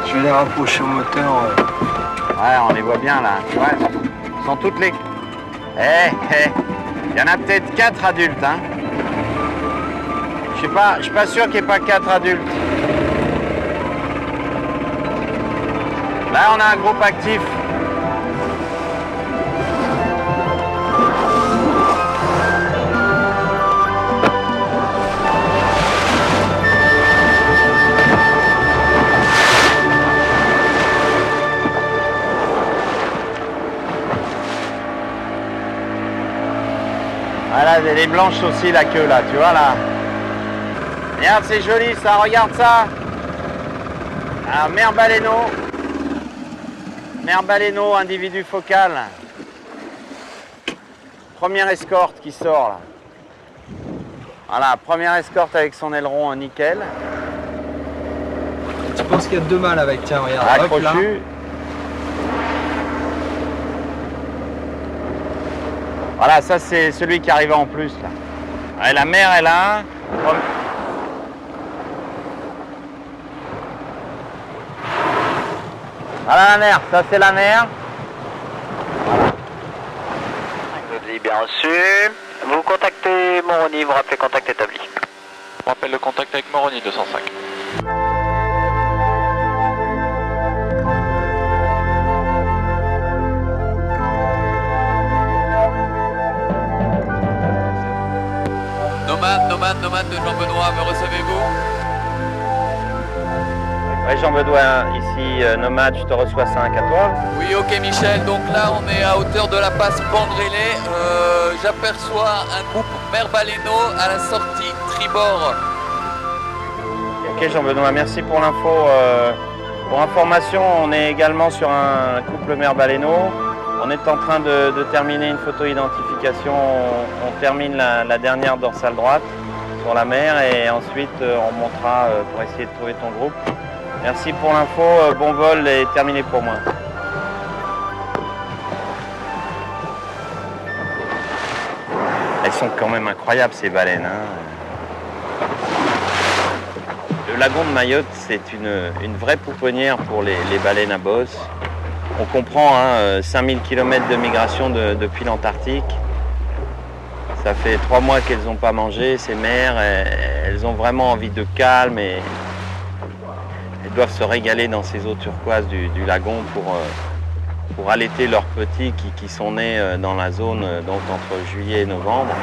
Je vais les rapprocher au moteur. Ouais, on les voit bien là. Tu vois, elles sont toutes les... Il y en a peut-être 4 adultes, hein. Je suis pas sûr qu'il n'y ait pas 4 adultes. Là, on a un groupe actif. Voilà, elle est blanche aussi la queue là, tu vois là. Regarde, c'est joli ça, regarde ça. Alors, mère baleineau, individu focal. Première escorte qui sort là. Voilà, première escorte avec son aileron nickel. Tu penses qu'il y a 2 mâles avec, tiens, regarde. Hop, là. Accrochu. Voilà, ça c'est celui qui arrive en plus là. Ouais, la mère est là. Voilà la mère, ça c'est la mère. Je vous dis bien reçu. Vous contactez Moroni, vous rappelez contact établi. On rappelle le contact avec Moroni 205. Nomade de Jean-Benoît, me recevez-vous? Ouais, Jean-Benoît, ici Nomade, je te reçois 5 à toi. Oui, ok Michel, donc là on est à hauteur de la passe Bandrélé. J'aperçois un groupe mère baleineau à la sortie tribord. Ok Jean-Benoît, merci pour l'info. Pour information, on est également sur un couple mère baleineau. On est en train de terminer une photo-identification. On termine la dernière dorsale droite sur la mer et ensuite on montera pour essayer de trouver ton groupe. Merci pour l'info, bon vol et terminé pour moi. Elles sont quand même incroyables ces baleines, hein. Le lagon de Mayotte, c'est une vraie pouponnière pour les baleines à bosse. On comprend, hein, 5000 km de migration depuis l'Antarctique. Ça fait 3 mois qu'elles n'ont pas mangé, ces mères. Elles ont vraiment envie de calme et elles doivent se régaler dans ces eaux turquoises du lagon pour allaiter leurs petits qui sont nés dans la zone donc entre juillet et novembre.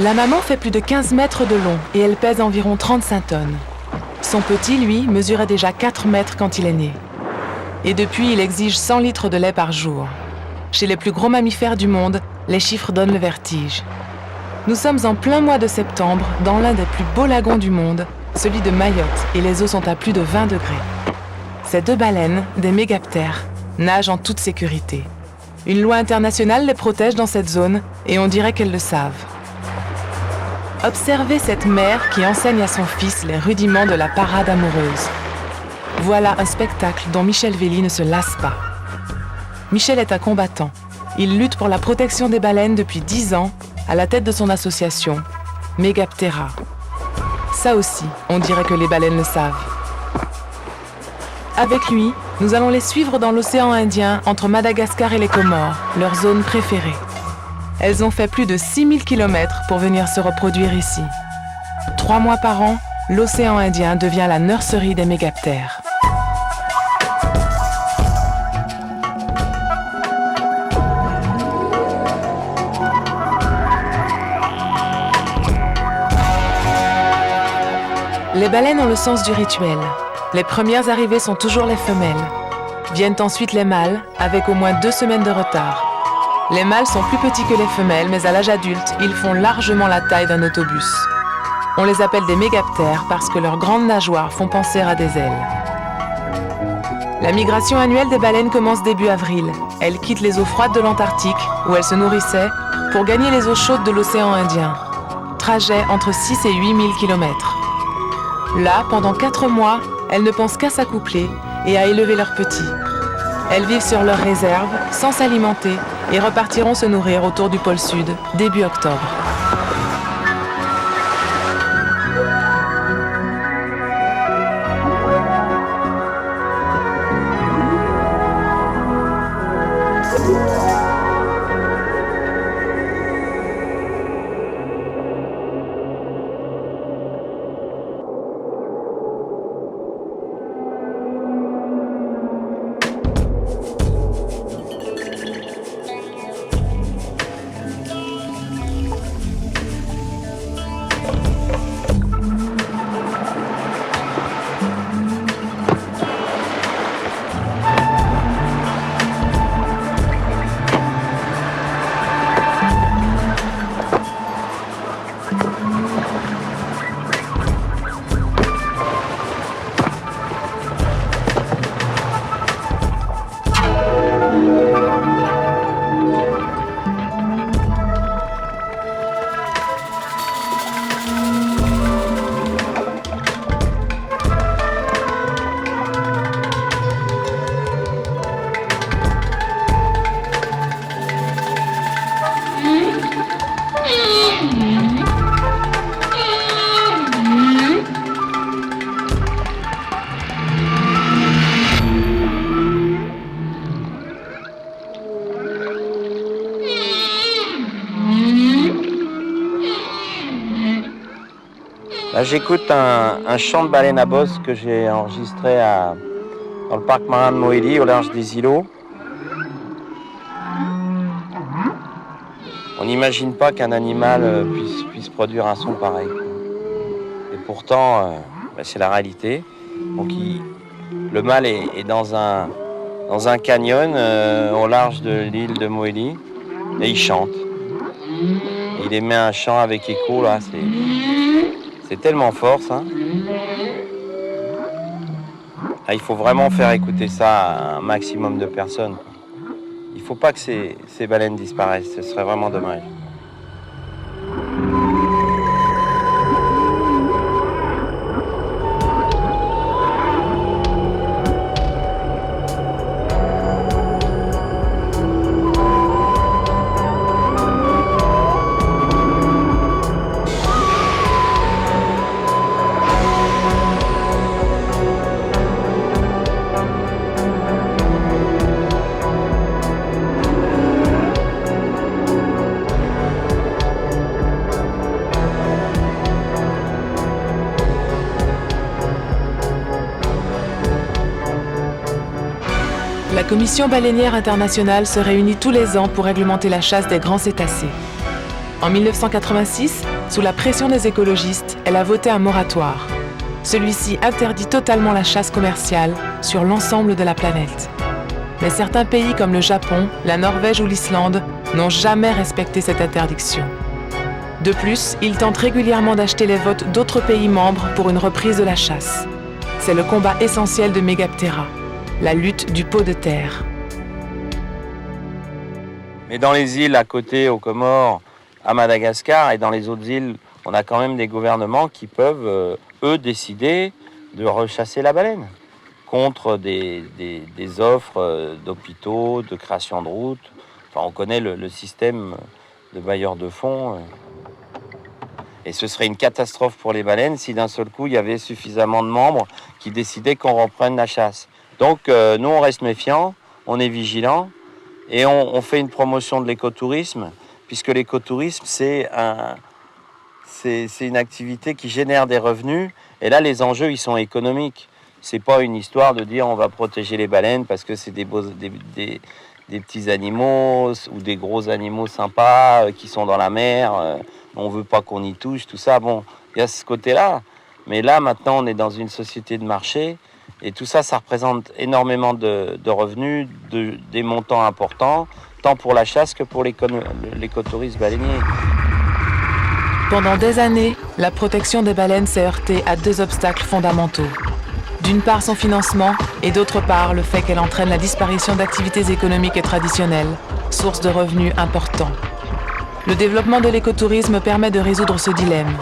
La maman fait plus de 15 mètres de long et elle pèse environ 35 tonnes. Son petit, lui, mesurait déjà 4 mètres quand il est né. Et depuis, il exige 100 litres de lait par jour. Chez les plus gros mammifères du monde, les chiffres donnent le vertige. Nous sommes en plein mois de septembre, dans l'un des plus beaux lagons du monde, celui de Mayotte, et les eaux sont à plus de 20 degrés. Ces 2 baleines, des mégaptères, nagent en toute sécurité. Une loi internationale les protège dans cette zone, et on dirait qu'elles le savent. Observez cette mère qui enseigne à son fils les rudiments de la parade amoureuse. Voilà un spectacle dont Michel Velli ne se lasse pas. Michel est un combattant. Il lutte pour la protection des baleines depuis 10 ans, à la tête de son association, Megaptera. Ça aussi, on dirait que les baleines le savent. Avec lui, nous allons les suivre dans l'océan Indien, entre Madagascar et les Comores, leur zone préférée. Elles ont fait plus de 6000 km pour venir se reproduire ici. 3 mois par an, l'océan Indien devient la nurserie des mégaptères. Les baleines ont le sens du rituel. Les premières arrivées sont toujours les femelles. Viennent ensuite les mâles, avec au moins 2 semaines de retard. Les mâles sont plus petits que les femelles, mais à l'âge adulte, ils font largement la taille d'un autobus. On les appelle des mégaptères parce que leurs grandes nageoires font penser à des ailes. La migration annuelle des baleines commence début avril. Elles quittent les eaux froides de l'Antarctique, où elles se nourrissaient, pour gagner les eaux chaudes de l'océan Indien. Trajet entre 6 et 8 000 km. Là, pendant 4 mois, elles ne pensent qu'à s'accoupler et à élever leurs petits. Elles vivent sur leurs réserves, sans s'alimenter, et repartiront se nourrir autour du pôle Sud, début octobre. Là, j'écoute un chant de baleine à bosse que j'ai enregistré dans le parc marin de Mohéli, au large des îlots. On n'imagine pas qu'un animal puisse produire un son pareil. Et pourtant, c'est la réalité. Donc, le mâle est dans un canyon au large de l'île de Mohéli et il chante. Il émet un chant avec écho, là, c'est tellement fort, ça. Là, il faut vraiment faire écouter ça à un maximum de personnes. Il ne faut pas que ces baleines disparaissent, ce serait vraiment dommage. La Commission baleinière internationale se réunit tous les ans pour réglementer la chasse des grands cétacés. En 1986, sous la pression des écologistes, elle a voté un moratoire. Celui-ci interdit totalement la chasse commerciale sur l'ensemble de la planète. Mais certains pays comme le Japon, la Norvège ou l'Islande n'ont jamais respecté cette interdiction. De plus, ils tentent régulièrement d'acheter les votes d'autres pays membres pour une reprise de la chasse. C'est le combat essentiel de Megaptera, la lutte du pot de terre. Mais dans les îles à côté, aux Comores, à Madagascar et dans les autres îles, on a quand même des gouvernements qui peuvent, eux, décider de rechasser la baleine contre des offres d'hôpitaux, de création de routes. Enfin, on connaît le système de bailleurs de fonds. Et ce serait une catastrophe pour les baleines si d'un seul coup, il y avait suffisamment de membres qui décidaient qu'on reprenne la chasse. Donc, nous, on reste méfiants, on est vigilants et on fait une promotion de l'écotourisme, puisque l'écotourisme, c'est une activité qui génère des revenus. Et là, les enjeux, ils sont économiques. C'est pas une histoire de dire on va protéger les baleines parce que c'est des petits animaux ou des gros animaux sympas qui sont dans la mer. On veut pas qu'on y touche, tout ça. Bon, il y a ce côté-là. Mais là, maintenant, on est dans une société de marché. Et tout ça, ça représente énormément de revenus, des montants importants, tant pour la chasse que pour l'écotourisme baleinier. Pendant des années, la protection des baleines s'est heurtée à deux obstacles fondamentaux. D'une part son financement et d'autre part le fait qu'elle entraîne la disparition d'activités économiques et traditionnelles, source de revenus importants. Le développement de l'écotourisme permet de résoudre ce dilemme.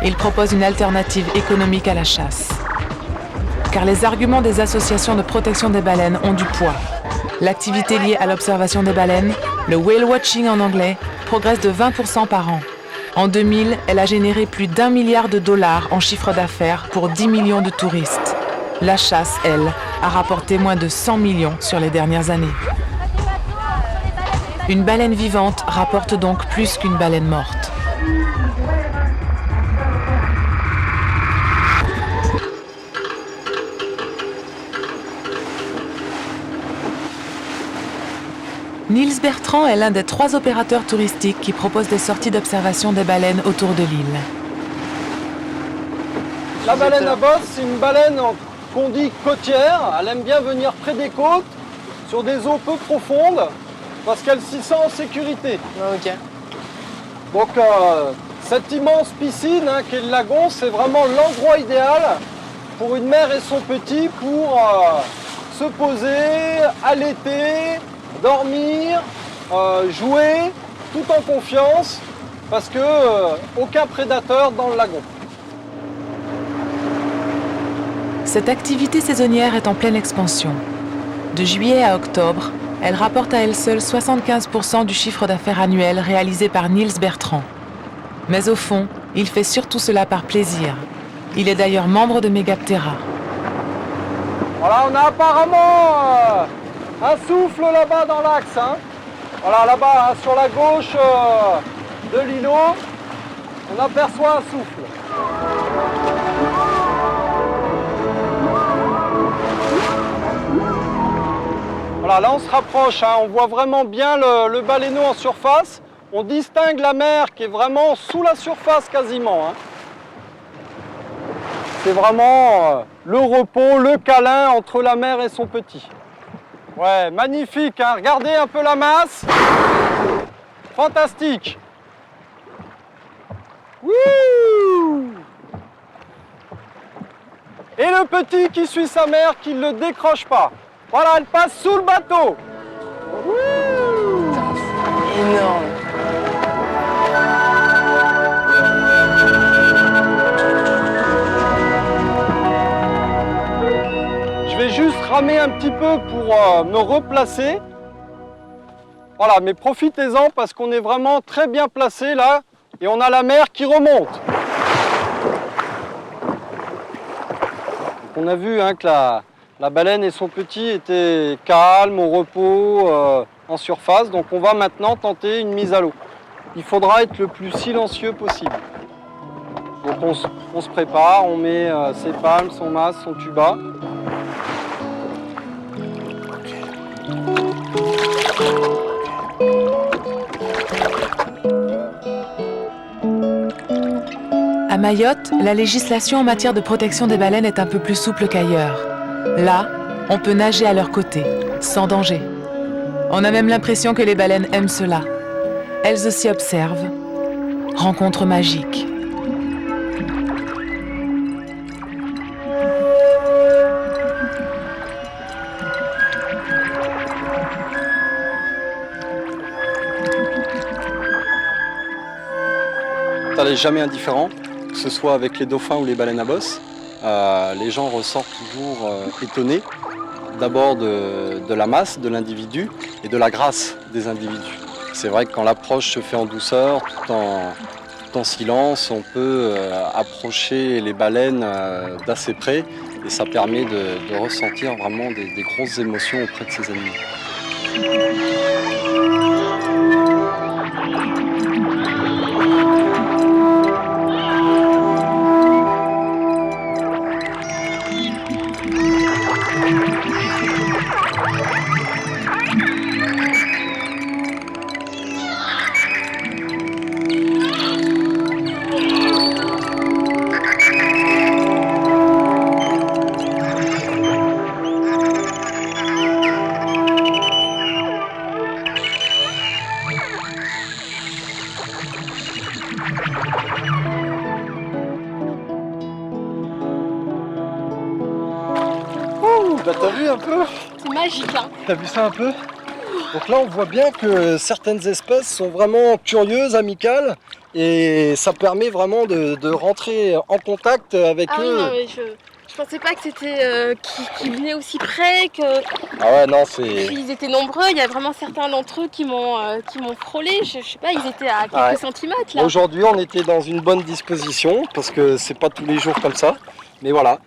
Il propose une alternative économique à la chasse. Car les arguments des associations de protection des baleines ont du poids. L'activité liée à l'observation des baleines, le whale watching en anglais, progresse de 20% par an. En 2000, elle a généré plus d'1 milliard de dollars en chiffre d'affaires pour 10 millions de touristes. La chasse, elle, a rapporté moins de 100 millions sur les dernières années. Une baleine vivante rapporte donc plus qu'une baleine morte. Niels Bertrand est l'un des 3 opérateurs touristiques qui proposent des sorties d'observation des baleines autour de l'île. La baleine à bosse, c'est une baleine qu'on dit côtière. Elle aime bien venir près des côtes, sur des eaux peu profondes, parce qu'elle s'y sent en sécurité. Ok. Donc cette immense piscine qu'est le lagon, c'est vraiment l'endroit idéal pour une mère et son petit pour se poser, allaiter, dormir, jouer, tout en confiance, parce que aucun prédateur dans le lagon. Cette activité saisonnière est en pleine expansion. De juillet à octobre, elle rapporte à elle seule 75% du chiffre d'affaires annuel réalisé par Niels Bertrand. Mais au fond, il fait surtout cela par plaisir. Il est d'ailleurs membre de Megaptera. Voilà, on a apparemment un souffle là-bas dans l'axe. Voilà, là-bas, sur la gauche de l'îlot, on aperçoit un souffle. Voilà, là on se rapproche, on voit vraiment bien le baleineau en surface. On distingue la mer qui est vraiment sous la surface quasiment. C'est vraiment le repos, le câlin entre la mer et son petit. Ouais, magnifique, regardez un peu la masse. Fantastique. Wouh! Et le petit qui suit sa mère, qui ne le décroche pas. Voilà, elle passe sous le bateau. Wouh! Énorme. Je vais juste ramer un petit peu pour me replacer. Voilà, mais profitez-en parce qu'on est vraiment très bien placé là et on a la mer qui remonte. Donc on a vu que la baleine et son petit étaient calmes, au repos, en surface. Donc on va maintenant tenter une mise à l'eau. Il faudra être le plus silencieux possible. Donc on se prépare, on met ses palmes, son masque, son tuba. À Mayotte, la législation en matière de protection des baleines est un peu plus souple qu'ailleurs. Là, on peut nager à leur côté, sans danger. On a même l'impression que les baleines aiment cela. Elles aussi observent. Rencontre magique. Ça n'est jamais indifférent, que ce soit avec les dauphins ou les baleines à bosse. Les gens ressortent toujours étonnés, d'abord de la masse de l'individu et de la grâce des individus. C'est vrai que quand l'approche se fait en douceur, tout en silence, on peut approcher les baleines d'assez près et ça permet de ressentir vraiment des grosses émotions auprès de ces animaux. Bah, t'as vu un peu? C'est magique, hein. T'as vu ça un peu? Donc là, on voit bien que certaines espèces sont vraiment curieuses, amicales, et ça permet vraiment de rentrer en contact avec Ah oui, eux. non, mais je pensais pas que c'était qu'ils venaient aussi près, Ah ouais, non, c'est... qu'ils étaient nombreux. Il y a vraiment certains d'entre eux qui m'ont frôlé. Je sais pas, ils étaient à quelques centimètres là. Aujourd'hui, on était dans une bonne disposition parce que c'est pas tous les jours comme ça, mais voilà.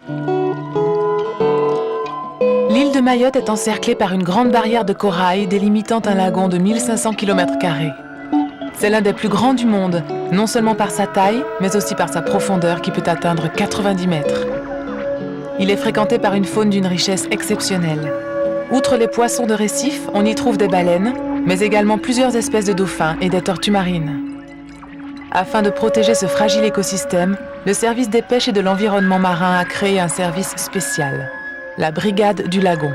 L'île de Mayotte est encerclée par une grande barrière de corail délimitant un lagon de 1500 km². C'est l'un des plus grands du monde, non seulement par sa taille, mais aussi par sa profondeur qui peut atteindre 90 mètres. Il est fréquenté par une faune d'une richesse exceptionnelle. Outre les poissons de récif, on y trouve des baleines, mais également plusieurs espèces de dauphins et des tortues marines. Afin de protéger ce fragile écosystème, le service des pêches et de l'environnement marin a créé un service spécial, la Brigade du Lagon.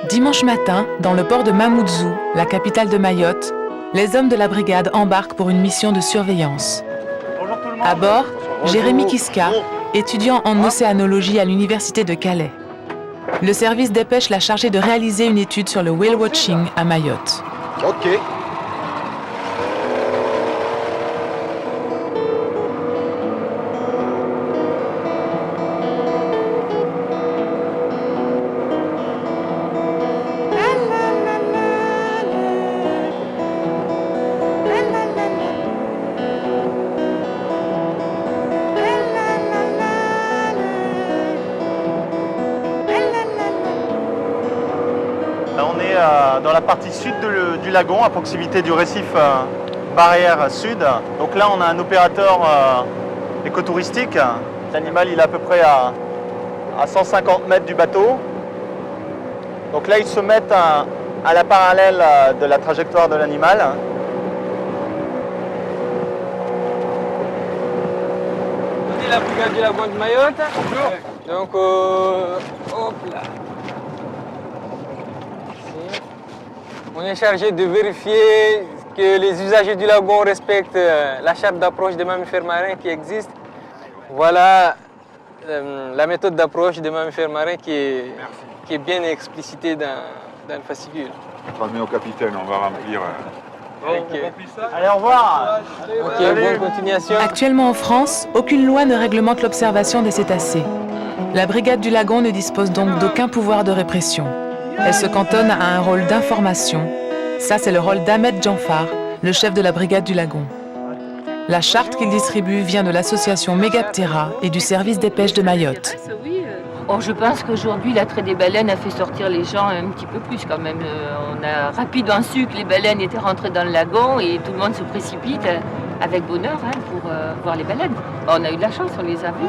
Dimanche matin, dans le port de Mamoudzou, la capitale de Mayotte, les hommes de la brigade embarquent pour une mission de surveillance. À bord, Jérémy Kiska, étudiant en océanologie à l'université de Calais. Le service des pêches l'a chargé de réaliser une étude sur le whale watching à Mayotte. Ok. On est dans la partie sud du lagon, à proximité du récif barrière sud. Donc là, on a un opérateur écotouristique. L'animal, il est à peu près à 150 mètres du bateau. Donc là, ils se mettent à la parallèle de la trajectoire de l'animal. C'est la brigade du lagon de Mayotte. Bonjour. Donc, hop là. On est chargé de vérifier que les usagers du lagon respectent la charte d'approche des mammifères marins qui existe. Voilà la méthode d'approche des mammifères marins qui est bien explicitée dans le fascicule. Transmis au capitaine, on va remplir. Allez, au revoir. Ok, bonne continuation. Actuellement en France, aucune loi ne réglemente l'observation des cétacés. La brigade du lagon ne dispose donc d'aucun pouvoir de répression. Elle se cantonne à un rôle d'information. Ça, c'est le rôle d'Ahmed Djanfar, le chef de la brigade du lagon. La charte qu'il distribue vient de l'association Megaptera et du service des pêches de Mayotte. Or, je pense qu'aujourd'hui, l'attrait des baleines a fait sortir les gens un petit peu plus quand même. On a rapidement su que les baleines étaient rentrées dans le lagon et tout le monde se précipite avec bonheur pour voir les baleines. On a eu de la chance, on les a vues.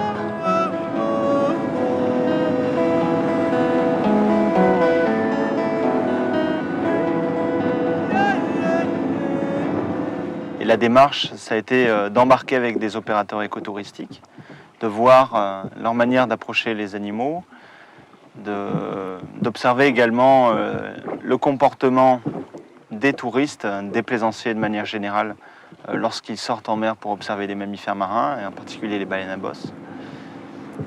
Et la démarche, ça a été d'embarquer avec des opérateurs écotouristiques, de voir leur manière d'approcher les animaux, d'observer également le comportement des touristes, des plaisanciers de manière générale, lorsqu'ils sortent en mer pour observer les mammifères marins, et en particulier les baleines à bosse.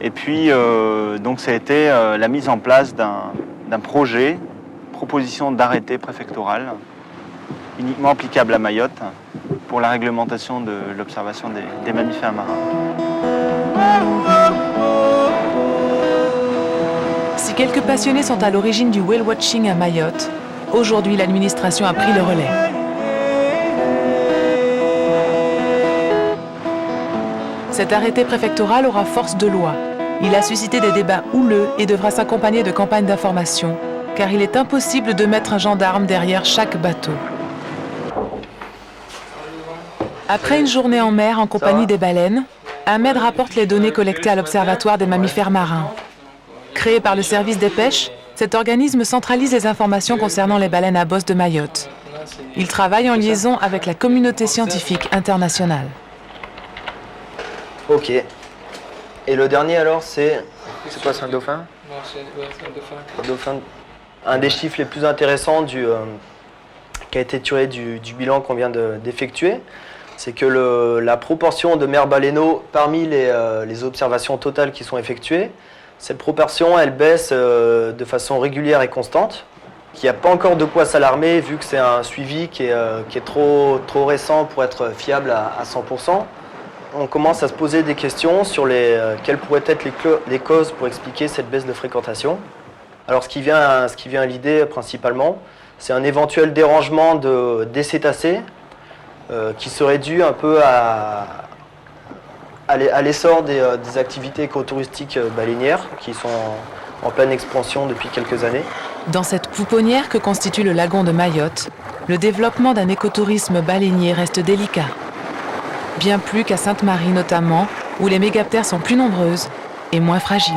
Et puis, donc ça a été la mise en place d'un projet, proposition d'arrêté préfectoral, uniquement applicable à Mayotte, pour la réglementation de l'observation des mammifères marins. Si quelques passionnés sont à l'origine du whale watching à Mayotte, aujourd'hui l'administration a pris le relais. Cet arrêté préfectoral aura force de loi. Il a suscité des débats houleux et devra s'accompagner de campagnes d'information, car il est impossible de mettre un gendarme derrière chaque bateau. Après une journée en mer en compagnie des baleines, Ahmed rapporte les données collectées à l'Observatoire des mammifères marins. Créé par le service des pêches, cet organisme centralise les informations concernant les baleines à bosse de Mayotte. Il travaille en liaison avec la communauté scientifique internationale. Ok. Et le dernier alors, c'est quoi, c'est un dauphin? Non, c'est un dauphin. Un dauphin. Un des chiffres les plus intéressants qui a été tiré du bilan qu'on vient d'effectuer, c'est que la proportion de mers-baleineaux parmi les observations totales qui sont effectuées, cette proportion, elle baisse de façon régulière et constante. Il n'y a pas encore de quoi s'alarmer vu que c'est un suivi qui est trop récent pour être fiable à 100%. On commence à se poser des questions sur quelles pourraient être les causes pour expliquer cette baisse de fréquentation. Alors ce qui vient à l'idée principalement, c'est un éventuel dérangement des cétacés qui serait dû un peu à l'essor des activités écotouristiques baleinières qui sont en pleine expansion depuis quelques années. Dans cette pouponnière que constitue le lagon de Mayotte, le développement d'un écotourisme baleinier reste délicat. Bien plus qu'à Sainte-Marie notamment, où les mégaptères sont plus nombreuses et moins fragiles.